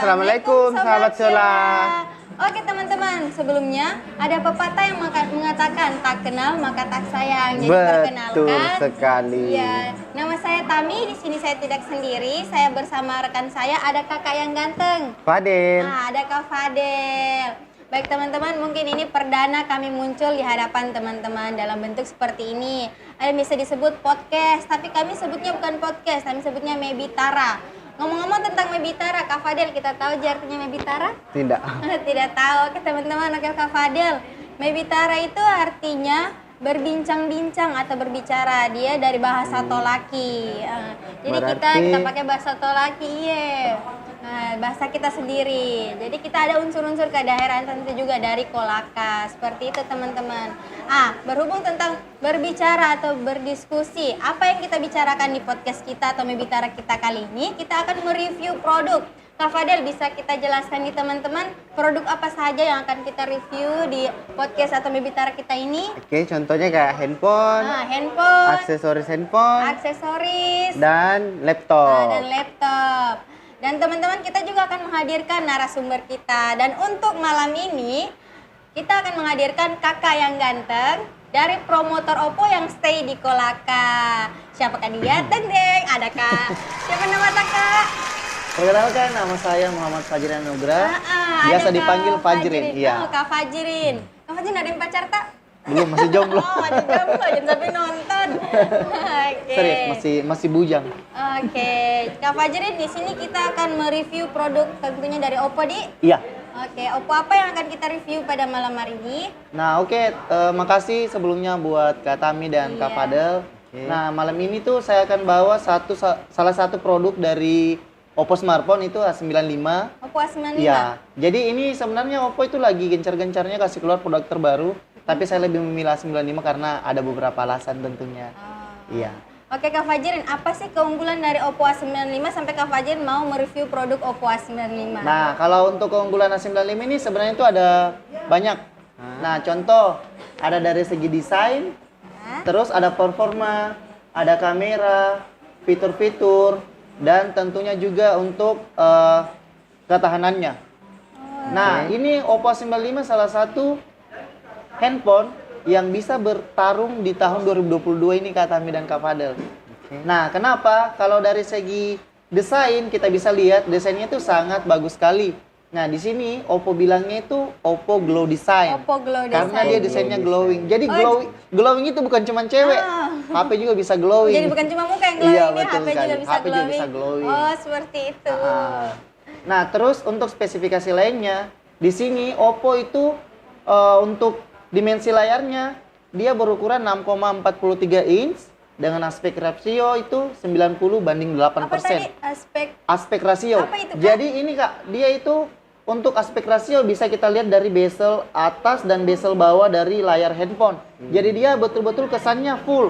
Assalamualaikum sahabat Sola. Oke teman-teman, sebelumnya ada pepatah yang mengatakan tak kenal maka tak sayang. Jadi perkenalkan. Betul sekali. Iya, nama saya Tami. Di sini saya tidak sendiri. Saya bersama rekan saya ada kakak yang ganteng. Fadil. Nah, ada Kak Fadel. Baik teman-teman, mungkin ini perdana kami muncul di hadapan teman-teman dalam bentuk seperti ini. Ada yang bisa disebut podcast, tapi kami sebutnya bukan podcast, kami sebutnya Mebitara. Ngomong-ngomong tentang Mebitara, Kak Fadel, kita tahu artinya Mebitara? Tidak. Tidak tahu. Oke teman-teman, oke Kak Fadel. Mebitara itu artinya berbincang-bincang atau berbicara. Dia dari bahasa Tolaki. Jadi kita pakai bahasa Tolaki, iya. Nah, bahasa kita sendiri. Jadi kita ada unsur-unsur kedaerahan tentu juga dari Kolaka. Seperti itu teman-teman. Berhubung tentang berbicara atau berdiskusi, apa yang kita bicarakan di podcast kita atau Mebitara kita kali ini, kita akan mereview produk. Kak Fadel, bisa kita jelaskan di teman-teman produk apa saja yang akan kita review di podcast atau Mebitara kita ini? Oke, contohnya kayak handphone, aksesoris handphone, dan laptop. Dan teman-teman, kita juga akan menghadirkan narasumber kita. Dan untuk malam ini, kita akan menghadirkan kakak yang ganteng dari promotor Oppo yang stay di Kolaka. Siapakah dia? Deng, ada Kak. Siapa nama Kak? Perkenalkan, nama saya Muhammad Fajrin Anugrah. Biasa dipanggil Fajrin. Iya. Kak Fajrin. Kak Fajrin ada yang pacar tak? Belum, masih jomblo. Masih jomblo, jangan sampai nonton. Serius, masih bujang. Oke, Kak Fajrin, di sini kita akan mereview produk tentunya dari Oppo di. Iya. Oke, Oppo apa yang akan kita review pada malam hari ini? Nah, makasih sebelumnya buat Kak Tami dan Kak Fadel. Nah, malam ini tuh saya akan bawa salah satu produk dari Oppo smartphone itu A95. Oppo A95? Iya, jadi ini sebenarnya Oppo itu lagi gencar-gencarnya kasih keluar produk terbaru. Tapi saya lebih memilih A95 karena ada beberapa alasan tentunya. Iya. Oke Kak Fajrin, apa sih keunggulan dari Oppo A95 sampai Kak Fajrin mau mereview produk Oppo A95? Nah, kalau untuk keunggulan A95 ini sebenarnya itu ada banyak. Nah, contoh ada dari segi desain, terus ada performa, ada kamera, fitur-fitur, dan tentunya juga untuk ketahanannya. Nah, ini Oppo A95 salah satu handphone yang bisa bertarung di tahun 2022 ini Kak Tami dan Kak Fadel. Nah, kenapa? Kalau dari segi desain kita bisa lihat desainnya itu sangat bagus sekali. Nah, di sini Oppo bilangnya itu Oppo Glow Design. Oppo Glow Design. Karena dia desainnya glowing. Jadi glowing itu bukan cuma cewek. HP juga bisa glowing. Jadi bukan cuma muka yang glowing, iya, HP juga bisa HP juga bisa glowing. Oh, seperti itu. Nah, terus untuk spesifikasi lainnya, di sini Oppo itu untuk dimensi layarnya dia berukuran 6,43 inch dengan aspek rasio itu 90:8%. Apa tadi aspek rasio? Apa itu, Kak? Jadi ini Kak, dia itu untuk aspek rasio bisa kita lihat dari bezel atas dan bezel bawah dari layar handphone. Jadi dia betul-betul kesannya full.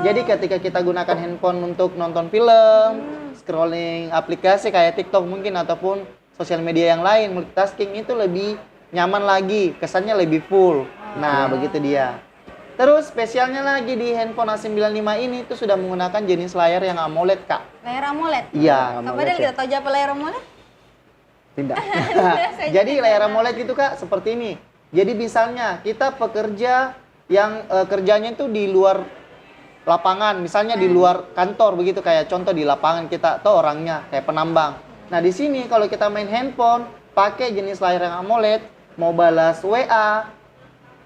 Jadi ketika kita gunakan handphone untuk nonton film, scrolling aplikasi kayak TikTok mungkin ataupun sosial media yang lain, multitasking itu lebih nyaman lagi, kesannya lebih full. Nah, begitu dia. Terus spesialnya lagi di handphone A95 ini itu sudah menggunakan jenis layar yang AMOLED, Kak. Layar AMOLED? Iya. Kak Fadel kita tahu apa layar AMOLED? Tidak. Jadi layar AMOLED itu Kak seperti ini. Jadi misalnya kita pekerja yang kerjanya itu di luar lapangan, misalnya di luar kantor begitu, kayak contoh di lapangan kita atau orangnya kayak penambang. Nah, di sini kalau kita main handphone pakai jenis layar yang AMOLED, mau balas WA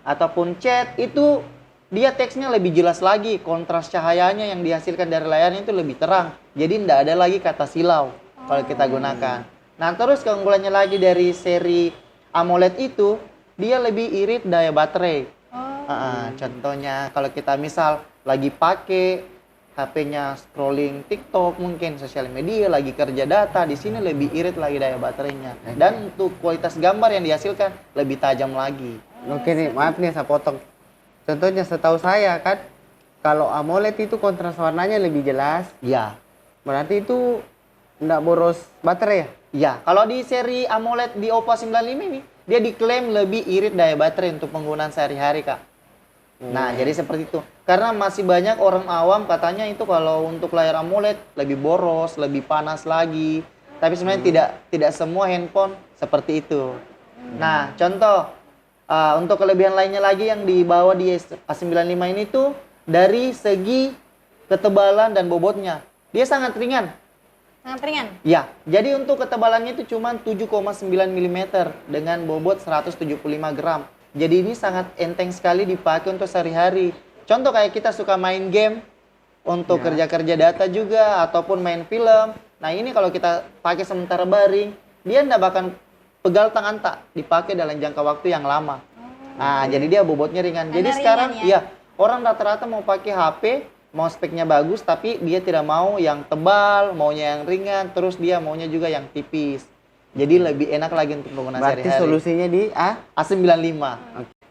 ataupun chat itu dia teksnya lebih jelas lagi, kontras cahayanya yang dihasilkan dari layarnya itu lebih terang. Jadi tidak ada lagi kata silau kalau kita gunakan. Nah, terus keunggulannya lagi dari seri AMOLED itu dia lebih irit daya baterai. Contohnya kalau kita misal lagi pakai HP-nya scrolling TikTok, mungkin sosial media, lagi kerja data, di sini lebih irit lagi daya baterainya. Dan untuk kualitas gambar yang dihasilkan lebih tajam lagi. Oke nih, maaf nih saya potong. Contohnya setahu saya kan, kalau AMOLED itu kontras warnanya lebih jelas. Iya. Berarti itu enggak boros baterai ya? Iya. Kalau di seri AMOLED di Oppo 95 ini, dia diklaim lebih irit daya baterai untuk penggunaan sehari-hari, Kak. Nah, jadi seperti itu. Karena masih banyak orang awam katanya itu kalau untuk layar AMOLED lebih boros, lebih panas lagi. Tapi sebenarnya tidak semua handphone seperti itu. Nah, contoh untuk kelebihan lainnya lagi yang dibawa di A95 ini tuh dari segi ketebalan dan bobotnya. Dia sangat ringan. Sangat ringan. Ya, jadi untuk ketebalannya itu cuma 7,9 mm dengan bobot 175 gram. Jadi ini sangat enteng sekali dipakai untuk sehari-hari. Contoh kayak kita suka main game, untuk kerja-kerja data juga, ataupun main film. Nah ini kalau kita pakai sementara baring, dia nggak bakal pegal tangan tak dipakai dalam jangka waktu yang lama. Nah jadi dia bobotnya ringan. Karena Jadi ringan sekarang ya? orang rata-rata mau pakai HP, mau speknya bagus, tapi dia tidak mau yang tebal, maunya yang ringan, terus dia maunya juga yang tipis. Jadi lebih enak lagi untuk penggunaan Berarti sehari-hari. solusinya di A95.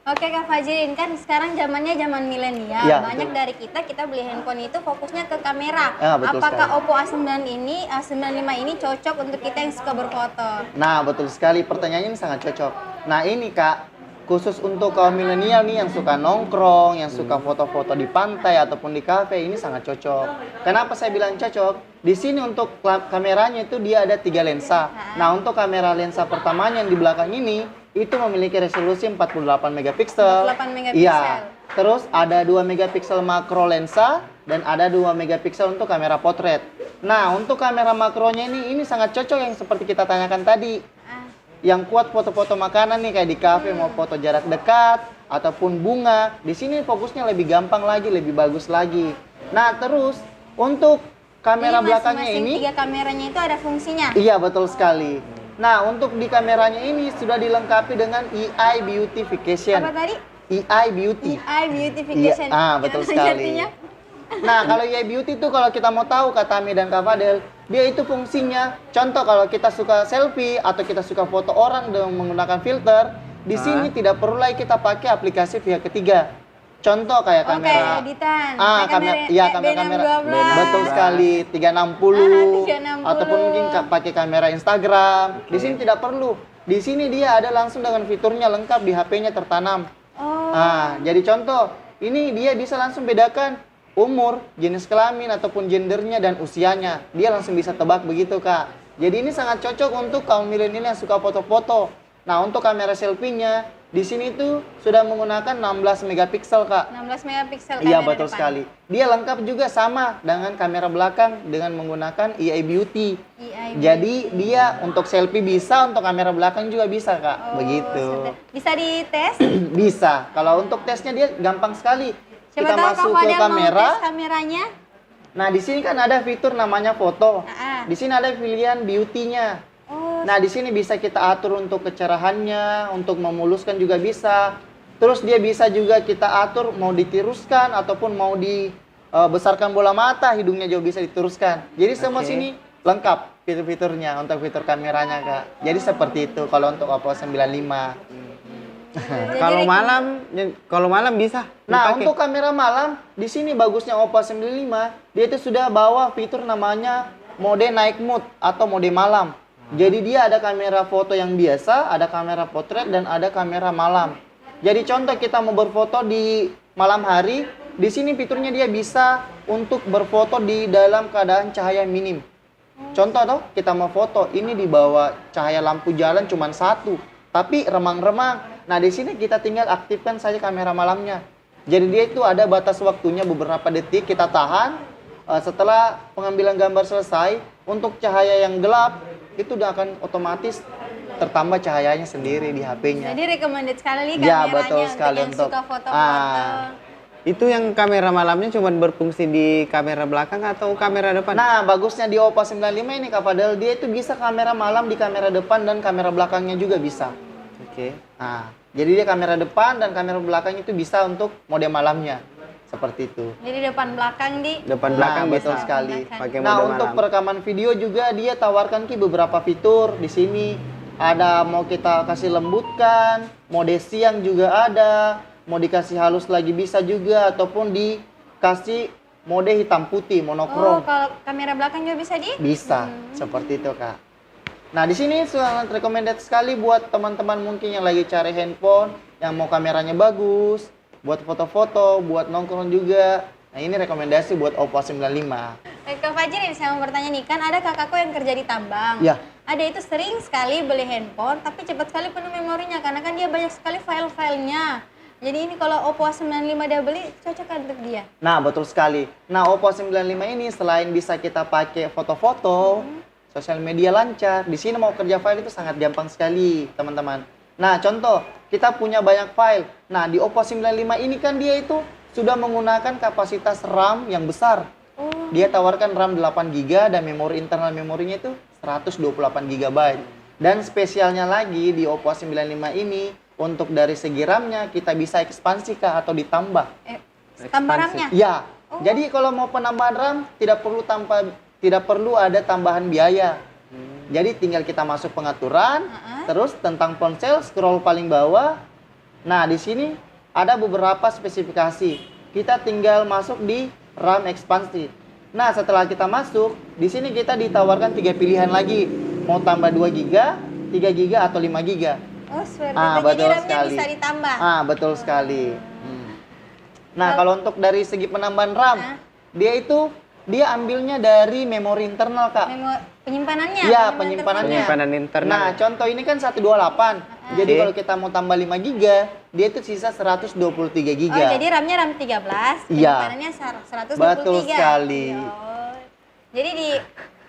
Oke Kak Fajrin, kan sekarang zamannya zaman milenial. Ya, Banyak betul. dari kita beli handphone itu fokusnya ke kamera. Ya, betul Apakah sekali. Oppo A95 ini cocok untuk kita yang suka berfoto? Nah, betul sekali. Pertanyaannya ini sangat cocok. Nah, ini Kak, khusus untuk kaum milenial nih yang suka nongkrong, yang suka foto-foto di pantai ataupun di kafe, ini sangat cocok. Kenapa saya bilang cocok? Di sini untuk kameranya itu dia ada 3 lensa. Nah, untuk kamera lensa pertamanya yang di belakang ini itu memiliki resolusi 48 megapiksel. 48 megapiksel. Iya. Terus ada 2 megapiksel makro lensa dan ada 2 megapiksel untuk kamera potret. Nah, untuk kamera makronya ini sangat cocok yang seperti kita tanyakan tadi. Yang kuat foto-foto makanan nih kayak di kafe mau foto jarak dekat ataupun bunga. Di sini fokusnya lebih gampang lagi, lebih bagus lagi. Nah, terus untuk kamera Jadi belakangnya masing-masing ini 3 kameranya itu ada fungsinya. iya, betul sekali. Nah, untuk di kameranya ini sudah dilengkapi dengan AI beautification. Apa tadi? AI beauty. AI beautification. Iya, betul Apa sekali. artinya? Nah, kalau AI beauty itu kalau kita mau tahu kata Tami dan Kak Fadel, dia itu fungsinya, contoh kalau kita suka selfie atau kita suka foto orang dengan menggunakan filter, di sini tidak perlu lagi kita pakai aplikasi pihak ketiga. Contoh kayak Oke, kamera editan. Ah, Kayak iya, kamera kamera. B612. Betul sekali, 360. 360. Ataupun mungkin pakai kamera Instagram. Di sini tidak perlu. Di sini dia ada langsung dengan fiturnya lengkap di HP-nya tertanam. Oh, Ah, jadi contoh, ini dia bisa langsung bedakan umur, jenis kelamin ataupun gendernya dan usianya. Dia langsung bisa tebak begitu, Kak. Jadi ini sangat cocok untuk kaum milenial yang suka foto-foto. Nah, untuk kamera selfie-nya di sini tuh sudah menggunakan 16 megapiksel, Kak. 16 megapiksel Iya, kamera betul depan. sekali. Dia lengkap juga sama dengan kamera belakang dengan menggunakan AI beauty. AI Jadi dia untuk selfie bisa, untuk kamera belakang juga bisa, Kak. Oh, Begitu. Bisa dites? Bisa. Kalau untuk tesnya dia gampang sekali. Siapa Kita tahu Kak masuk ke Fadel mau kamera. tes kameranya. Nah, di sini kan ada fitur namanya foto. Ah. Di sini ada pilihan beauty-nya. Oh, Nah, di sini bisa kita atur untuk kecerahannya, untuk memuluskan juga bisa. Terus dia bisa juga kita atur mau ditiruskan ataupun mau dibesarkan bola mata, hidungnya juga bisa ditiruskan. Jadi semua Oke. sini lengkap fitur-fiturnya untuk fitur kameranya, Kak. Jadi seperti itu kalau untuk Oppo 95. Kalau malam bisa. Nah, dipakai. untuk kamera malam, di sini bagusnya Oppo 95, dia itu sudah bawa fitur namanya mode night mode atau mode malam. Jadi dia ada kamera foto yang biasa, ada kamera potret dan ada kamera malam. Jadi contoh kita mau berfoto di malam hari, di sini fiturnya dia bisa untuk berfoto di dalam keadaan cahaya minim. Contoh tuh, kita mau foto, ini di bawah cahaya lampu jalan cuma 1, tapi remang-remang. Nah, di sini kita tinggal aktifkan saja kamera malamnya. Jadi dia itu ada batas waktunya beberapa detik kita tahan. Setelah pengambilan gambar selesai, untuk cahaya yang gelap itu udah akan otomatis tertambah cahayanya sendiri di HP-nya. jadi recommended sekali Ya, kameranya betul untuk sekali yang untuk- suka foto-foto. Itu yang kamera malamnya cuma berfungsi di kamera belakang atau kamera depan? Nah, bagusnya di Oppo 95 ini Kak Fadel, dia itu bisa kamera malam di kamera depan dan kamera belakangnya juga bisa. Oke. Nah, jadi dia kamera depan dan kamera belakang itu bisa untuk mode malamnya. Seperti itu. Jadi depan belakang Depan belakang Nah, betul bisa. sekali. Pakai Nah, mode untuk malam. perekaman video juga dia tawarkan beberapa fitur di sini. Ada mau kita kasih lembutkan, mode siang juga ada, mau dikasih halus lagi bisa juga ataupun dikasih mode hitam putih Oh, monokrom. kalau kamera belakang juga bisa Bisa, seperti itu, Kak. Nah, di sini sangat recommended sekali buat teman-teman mungkin yang lagi cari handphone yang mau kameranya bagus, buat foto-foto, buat nongkrong juga. Nah, ini rekomendasi buat Oppo 95. Kak Fajri, saya mau bertanya nih, kan ada kakakku yang kerja di tambang. Ya. Ada itu sering sekali beli handphone, tapi cepat sekali penuh memorinya karena kan dia banyak sekali file-filenya. Jadi ini kalau Oppo A95 dia beli, cocok kan untuk dia? Nah, betul sekali. Nah, Oppo 95 ini selain bisa kita pakai foto-foto, sosial media lancar, di sini mau kerja file itu sangat gampang sekali, teman-teman. Nah, contoh, kita punya banyak file. Nah, di Oppo 95 ini kan dia itu sudah menggunakan kapasitas RAM yang besar. Dia tawarkan RAM 8 GB dan memori internal memorinya itu 128 GB. Dan spesialnya lagi di Oppo A95 ini, untuk dari segi RAM-nya kita bisa ekspansi Kak, atau ditambah. Tambah RAM-nya? Ya. Jadi kalau mau penambahan RAM tidak perlu ada tambahan biaya. Jadi tinggal kita masuk pengaturan, terus tentang ponsel scroll paling bawah. Nah, di sini ada beberapa spesifikasi. Kita tinggal masuk di RAM ekspansi. Nah, setelah kita masuk, di sini kita ditawarkan 3 pilihan lagi. Mau tambah 2 GB, 3 GB atau 5 GB. Oh, seperti Ah, itu. betul Jadi RAM-nya sekali. bisa ditambah. Betul sekali. Nah, kalau untuk dari segi penambahan RAM, dia ambilnya dari memori internal, Kak. Penyimpanannya? Iya, memori penyimpanannya. Penyimpanan internal. Nah, contoh ini kan 128. Jadi kalau kita mau tambah 5 GB, dia itu sisa 123 GB. Oh, jadi RAM-nya RAM 13, Iya. penyimpanannya 123. Betul sekali. Oh. Jadi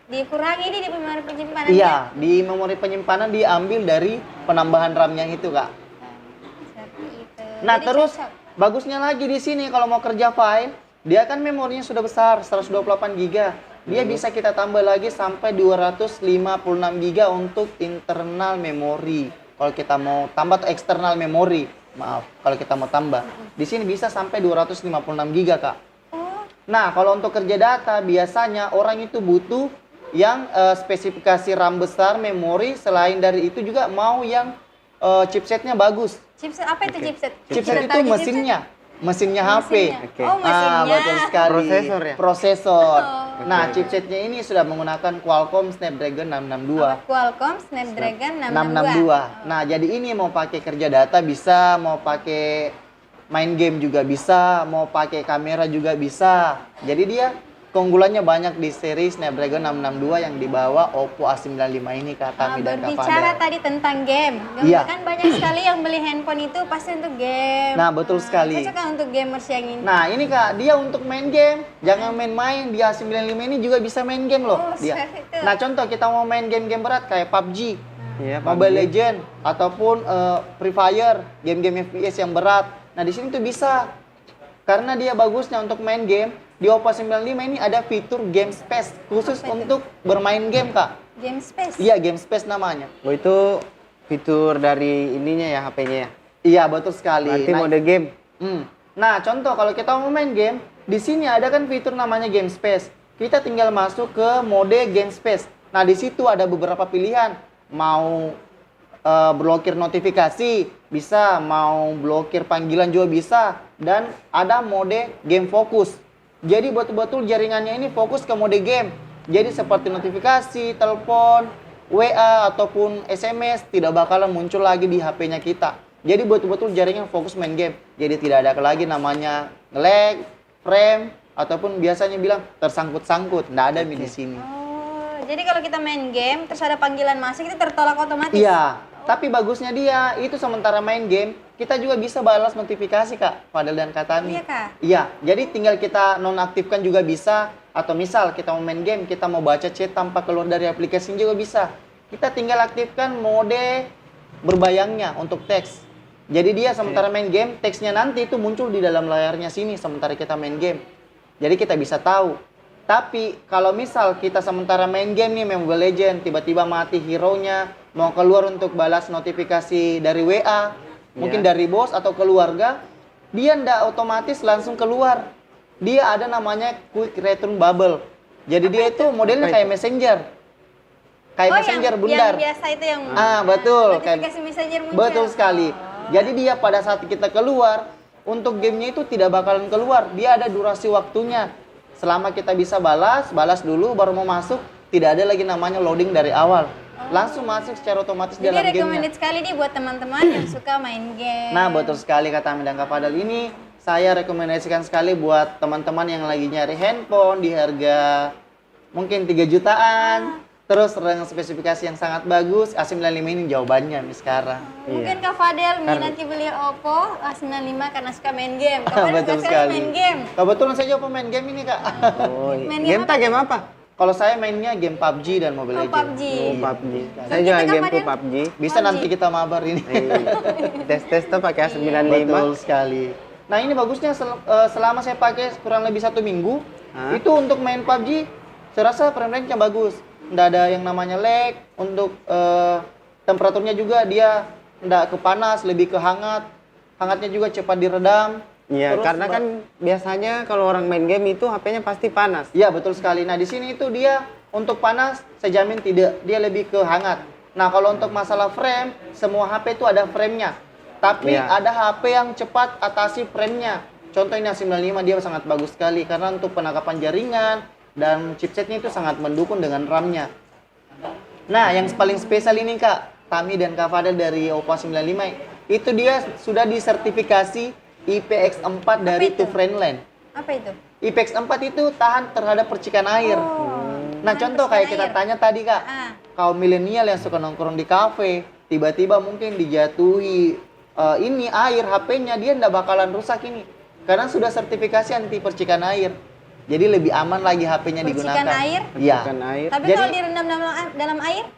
dikurangi di memori penyimpanan. Iya, di memori penyimpanan diambil dari penambahan RAM-nya itu, Kak. Seperti itu. Nah, Jadi terus cocok. bagusnya lagi di sini kalau mau kerja file, dia kan memorinya sudah besar, 128 GB. Dia bisa kita tambah lagi sampai 256 GB untuk internal memori. Kalau kita mau tambah atau eksternal memori, maaf, kalau kita mau tambah. Di sini bisa sampai 256 GB, Kak. Nah, kalau untuk kerja data, biasanya orang itu butuh yang spesifikasi RAM besar, memori, selain dari itu juga mau yang chipsetnya bagus. Chipset apa itu chipset? Chipset itu mesinnya HP. Oke. Oh, mesinnya. Betul sekali. Prosesor ya? Prosesor. Oh. Nah, chipsetnya ini sudah menggunakan Qualcomm Snapdragon 662. Qualcomm Snapdragon 662. Nah, jadi ini mau pakai kerja data bisa, mau pakai main game juga bisa, mau pakai kamera juga bisa. Jadi dia keunggulannya banyak di seri Snapdragon 662 yang dibawa Oppo A95 ini, Kak Tami dan Kak Berbicara Fadel. tadi tentang game. Iya. Kan banyak sekali yang beli handphone itu pasti untuk game. Nah, betul sekali. Cocok kan untuk gamers yang ini? Nah, ini Kak, dia untuk main game. Jangan main-main, di A95 ini juga bisa main game loh. Oh, Dia. seperti itu. Nah, contoh kita mau main game-game berat kayak PUBG, Iya, Mobile Legend, ataupun Free Fire, game-game FPS yang berat. Nah, di sini tuh bisa. Karena dia bagusnya untuk main game, di Oppo 95 ini ada fitur Game Space khusus untuk bermain game, Kak. Game Space. Iya, Game Space namanya. Oh, itu fitur dari ininya ya, HP-nya ya? Iya, betul sekali. Berarti mode game? Nah, contoh kalau kita mau main game, di sini ada kan fitur namanya Game Space. Kita tinggal masuk ke mode Game Space. Nah, di situ ada beberapa pilihan. Mau blokir notifikasi, bisa. Mau blokir panggilan juga bisa. Dan ada mode Game Focus. Jadi betul-betul jaringannya ini fokus ke mode game. Jadi seperti notifikasi, telepon, WA, ataupun SMS tidak bakalan muncul lagi di HP-nya kita. Jadi betul-betul jaringan fokus main game. Jadi tidak ada lagi namanya nge-lag, frame, ataupun biasanya bilang tersangkut-sangkut. Nggak ada di sini. Oh, jadi kalau kita main game, terus ada panggilan masuk, itu tertolak otomatis? Iya, tapi bagusnya dia, itu sementara main game, kita juga bisa balas notifikasi, Kak, Fadel dan Kak Tami. Iya, Kak? Iya, jadi tinggal kita nonaktifkan juga bisa. Atau misal kita mau main game, kita mau baca chat tanpa keluar dari aplikasi juga bisa. Kita tinggal aktifkan mode berbayangnya untuk teks. Jadi dia sementara main game, teksnya nanti itu muncul di dalam layarnya sini sementara kita main game. Jadi kita bisa tahu. Tapi kalau misal kita sementara main game nih, Mobile Legend, tiba-tiba mati hero-nya, mau keluar untuk balas notifikasi dari WA, mungkin dari bos atau keluarga, dia ndak otomatis langsung keluar. Dia ada namanya Quick Return Bubble. Jadi dia itu modelnya kayak Messenger. Kayak Messenger bundar. Yang biasa itu yang Betul. notifikasi Messenger muncul. Betul sekali. Jadi dia pada saat kita keluar, untuk gamenya itu tidak bakalan keluar. Dia ada durasi waktunya. Selama kita bisa balas dulu baru mau masuk, tidak ada lagi namanya loading dari awal. Langsung masuk secara otomatis dalam Jadi gamenya. recommended sekali nih buat teman-teman yang suka main game. Nah, betul sekali kata Amin dan Kak Fadel ini. Saya rekomendasikan sekali buat teman-teman yang lagi nyari handphone di harga mungkin 3 jutaan. Terus dengan spesifikasi yang sangat bagus, A95 ini jawabannya nih sekarang. Mungkin Kak Fadel nanti beli Oppo A95 karena suka main game. Kak Fadel Betul suka sekali. main game. Kebetulan saya juga pemain game ini, Kak. Oh, Main game game apa? Kalau saya mainnya game PUBG dan Mobile Oh, Legends. PUBG. Oh, PUBG. Iya. Saya juga Kita game kapan, PUBG. Bisa PUBG. nanti kita mabar ini. Tes tuh pakai A95. Betul sekali. Nah, ini bagusnya selama saya pakai kurang lebih 1 minggu, itu untuk main PUBG, saya rasa frame rate-nya bagus. Nggak ada yang namanya lag, untuk temperaturnya juga dia nggak ke panas, lebih ke hangat. Hangatnya juga cepat diredam. Iya, Terus karena kan biasanya kalau orang main game itu HP-nya pasti panas. Iya, betul sekali. Nah, di sini itu dia untuk panas, saya jamin tidak. Dia lebih ke hangat. Nah, kalau untuk masalah frame, semua HP itu ada frame-nya. Tapi Iya. ada HP yang cepat atasi frame-nya. Contoh ini A95 dia sangat bagus sekali karena untuk penangkapan jaringan dan chipsetnya itu sangat mendukung dengan RAM-nya. Nah, yang paling spesial ini Kak, Tami dan Kak Fadel dari Oppo A95, itu dia sudah disertifikasi IPX4 dari itu? To Friendland. Apa itu? IPX4 itu tahan terhadap percikan air. Nah, tahan contoh kayak kita percikan air. tanya tadi Kak, kaum milenial yang suka nongkrong di kafe, tiba-tiba mungkin dijatuhi ini air HP-nya, dia nggak bakalan rusak ini. Karena sudah sertifikasi anti percikan air. Jadi lebih aman lagi HP-nya Percikan digunakan. air? Iya. Percikan air. Tapi Jadi- kalau direndam dalam air?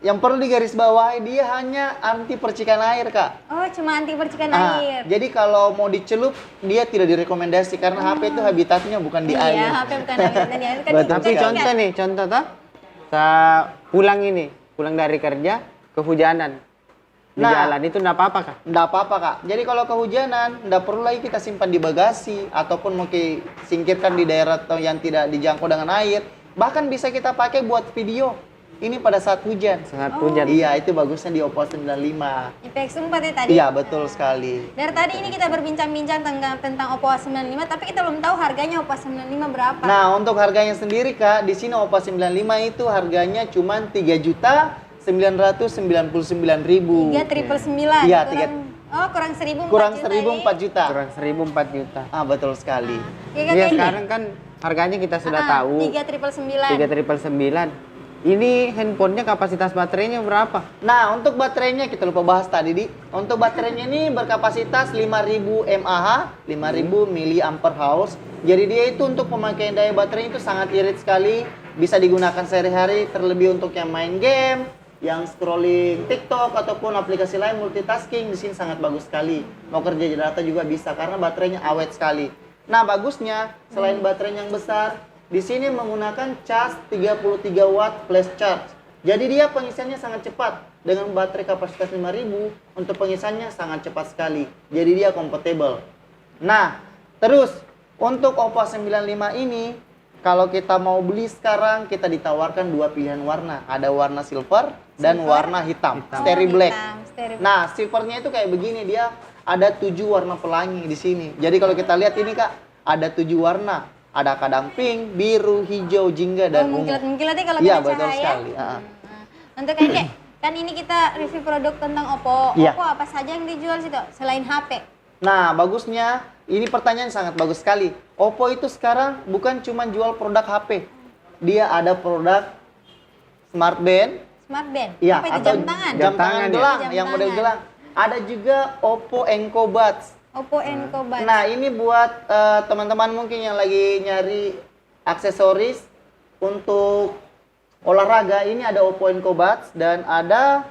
Yang perlu digarisbawahi dia hanya anti percikan air, Kak. Oh, cuma anti percikan air. Jadi kalau mau dicelup, dia tidak direkomendasi karena HP itu habitatnya bukan di air. Iya, HP bukan habitatnya di air. Kan Betul Tapi sekali. contoh nih, contoh tuh. Pulang dari kerja, kehujanan. Di Nah. jalan itu enggak apa-apa Kak? Nggak apa-apa Kak. Jadi kalau kehujanan, nggak perlu lagi kita simpan di bagasi ataupun mau singkirkan di daerah atau yang tidak dijangkau dengan air. Bahkan bisa kita pakai buat video. Ini pada saat hujan. Sangat hujan. Iya, itu bagusnya di Oppo 95. IPX4 ya tadi? Iya, betul sekali. Dari tadi ini kita berbincang-bincang tentang Oppo A95, tapi kita belum tahu harganya Oppo A95 berapa. Nah, untuk harganya sendiri Kak, di sini Oppo 95 itu harganya cuma 3.999.000. 3.999. Iya, kurang 1.000 kurang 1.004 juta. Kurang 1.004 juta. Betul sekali. Iya, sekarang kan harganya kita sudah tahu. 3.999. 3.999. Ini handphonenya kapasitas baterainya berapa? Nah, untuk baterainya kita lupa bahas tadi, Di. Untuk baterainya ini berkapasitas 5.000 mAh, 5.000 mAh. Jadi dia itu untuk pemakaian daya baterai itu sangat irit sekali, bisa digunakan sehari-hari, terlebih untuk yang main game, yang scrolling TikTok ataupun aplikasi lain multitasking, di sini sangat bagus sekali. Mau kerja di data juga bisa karena baterainya awet sekali. Nah, bagusnya selain baterainya yang besar, di sini menggunakan cas 33 watt flash charge. Jadi dia pengisiannya sangat cepat. Dengan baterai kapasitas 5.000, untuk pengisiannya sangat cepat sekali. Jadi dia compatible. Nah, terus untuk Oppo 95 ini, kalau kita mau beli sekarang, kita ditawarkan 2 pilihan warna. Ada warna silver dan warna hitam. Stereo black. Nah, silvernya itu kayak begini, dia ada 7 warna pelangi di sini. Jadi kalau kita lihat ini Kak, ada 7 warna. Ada kadang pink, biru, hijau, jingga, dan ungu. Mengkilat-mengkilatnya kalau Iya, kena betul cahaya. sekali. Untuk ini, kan ini kita review produk tentang Oppo. Iya. Oppo apa saja yang dijual situ selain HP? Nah, bagusnya, ini pertanyaan sangat bagus sekali. Oppo itu sekarang bukan cuma jual produk HP. Dia ada produk smart band. Smart band? Iya, Apa itu, atau jam tangan? Jam tangan ya? gelang, Jam yang model tangan. gelang. Ada juga Oppo Enco Buds. Oppo Enco Buds. Nah, ini buat teman-teman mungkin yang lagi nyari aksesoris untuk olahraga. Ini ada Oppo Enco Buds dan ada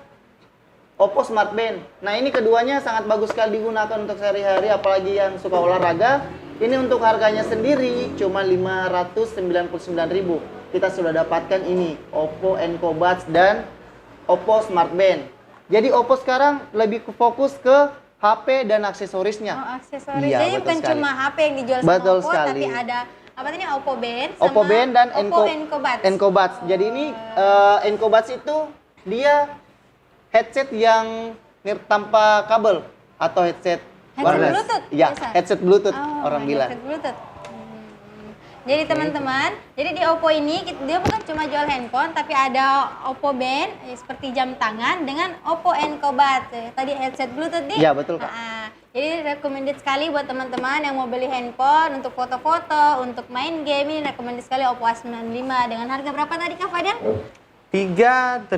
Oppo Smart Band. Nah, ini keduanya sangat bagus sekali digunakan untuk sehari-hari, apalagi yang suka olahraga. Ini untuk harganya sendiri cuma 599.000. Kita sudah dapatkan ini Oppo Enco Buds dan Oppo Smart Band. Jadi Oppo sekarang lebih fokus ke HP dan aksesorisnya. Oh, aksesoris. Iya, Jadi betul bukan sekali. cuma HP yang dijual sama Betul Oppo, sekali. tapi ada apa tadi Oppo Band sama Oppo Band dan Oppo Enco Buds. Enco Buds. Jadi ini Enco Buds itu dia headset yang tanpa kabel atau headset wireless. Bluetooth, Iya, biasa? headset Bluetooth Oh, orang bilang. headset Bluetooth. Jadi teman-teman, jadi di Oppo ini dia bukan cuma jual handphone, tapi ada Oppo Band seperti jam tangan dengan Oppo Enco Buds. Tadi headset Bluetooth nih. Iya, betul, Kak. Jadi recommended sekali buat teman-teman yang mau beli handphone untuk foto-foto, untuk main game, ini recommended sekali Oppo A95 dengan harga berapa tadi Kak Fadel? 3.999.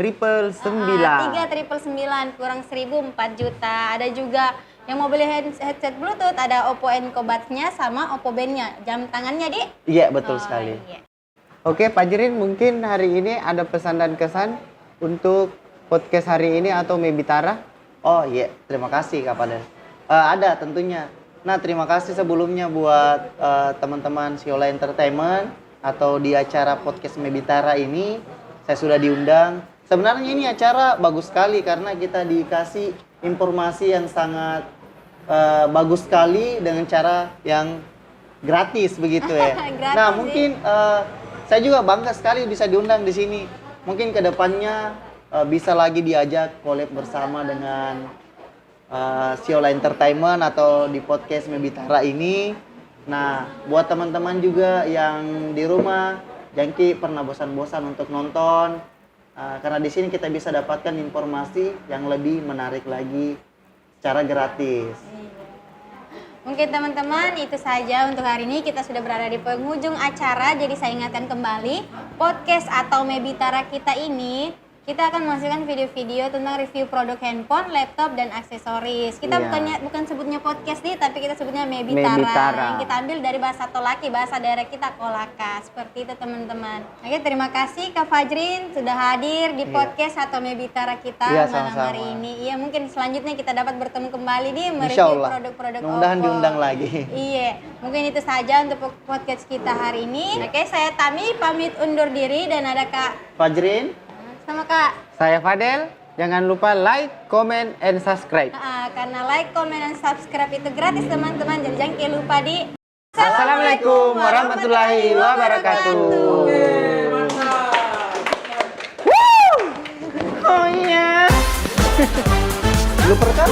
Kurang 1.000 4 juta. Ada juga yang mau beli headset Bluetooth, ada Oppo Enco Buds-nya sama Oppo Band-nya. Jam tangannya, Dik? Iya, betul sekali. Iya. Oke, Pak Jirin, mungkin hari ini ada pesan dan kesan untuk podcast hari ini atau Mebitara? Oh iya, terima kasih Kak Fadel. Ada tentunya. Nah, terima kasih sebelumnya buat teman-teman Siola Entertainment atau di acara podcast Mebitara ini saya sudah diundang. Sebenarnya ini acara bagus sekali karena kita dikasih informasi yang sangat bagus sekali dengan cara yang gratis begitu ya. Gratis, Nah, ya. mungkin saya juga bangga sekali bisa diundang di sini. Mungkin kedepannya bisa lagi diajak collab bersama dengan Siola Entertainment atau di podcast Mebitara ini. Nah, buat teman-teman juga yang di rumah, jangki pernah bosan-bosan untuk nonton, karena di sini kita bisa dapatkan informasi yang lebih menarik lagi secara gratis. Mungkin teman-teman itu saja untuk hari ini, kita sudah berada di penghujung acara. Jadi saya ingatkan kembali, podcast atau Mebitara kita ini kita akan menghasilkan video-video tentang review produk handphone, laptop, dan aksesoris. Kita bukan sebutnya podcast nih, tapi kita sebutnya Mebitara. Yang kita ambil dari bahasa Tolaki, bahasa daerah kita Kolaka. Seperti itu teman-teman. Oke, terima kasih Kak Fajrin sudah hadir di podcast atau Mebitara kita malam hari ini. Iya, mungkin selanjutnya kita dapat bertemu kembali nih mereview produk-produk Oppo. Mudah-mudahan diundang lagi. Iya, mungkin itu saja untuk podcast kita hari ini. Oke, saya Tami pamit undur diri dan ada Kak Fajrin sama Kak. Saya Fadel. Jangan lupa like, comment, and subscribe. Karena like, comment, dan subscribe itu gratis teman-teman. Jadi jangan lupa di Assalamualaikum warahmatullahi wabarakatuh. Oh iya. Lu perkan?